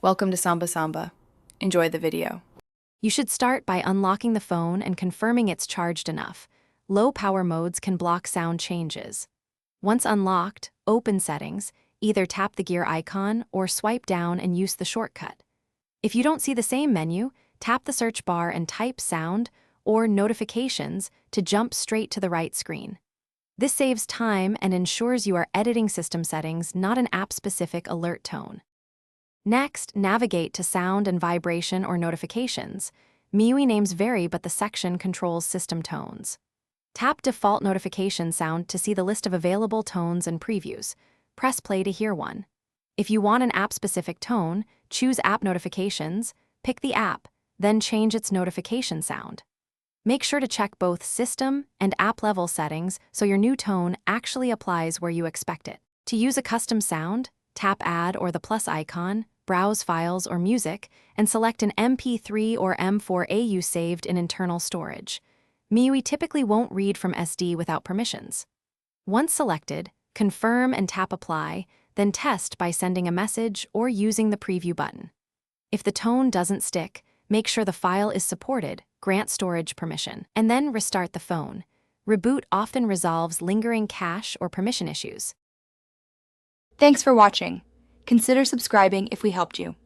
Welcome to Samba Samba. Enjoy the video. You should start by unlocking the phone and confirming it's charged enough. Low power modes can block sound changes. Once unlocked, open Settings, either tap the gear icon or swipe down and use the shortcut. If you don't see the same menu, tap the search bar and type Sound or Notifications to jump straight to the right screen. This saves time and ensures you are editing system settings, not an app-specific alert tone. Next, navigate to Sound and Vibration or Notifications. MIUI names vary, but the section controls system tones. Tap Default Notification Sound to see the list of available tones and previews. Press play to hear one. If you want an app-specific tone, choose App Notifications, pick the app, then change its notification sound. Make sure to check both system and app-level settings so your new tone actually applies where you expect it. To use a custom sound, tap Add or the plus icon, browse files or music, and select an MP3 or M4A you saved in internal storage. MIUI typically won't read from SD without permissions. Once selected, confirm and tap Apply, then test by sending a message or using the preview button. If the tone doesn't stick, make sure the file is supported, grant storage permission, and then restart the phone. Reboot often resolves lingering cache or permission issues. Thanks for watching. Consider subscribing if we helped you.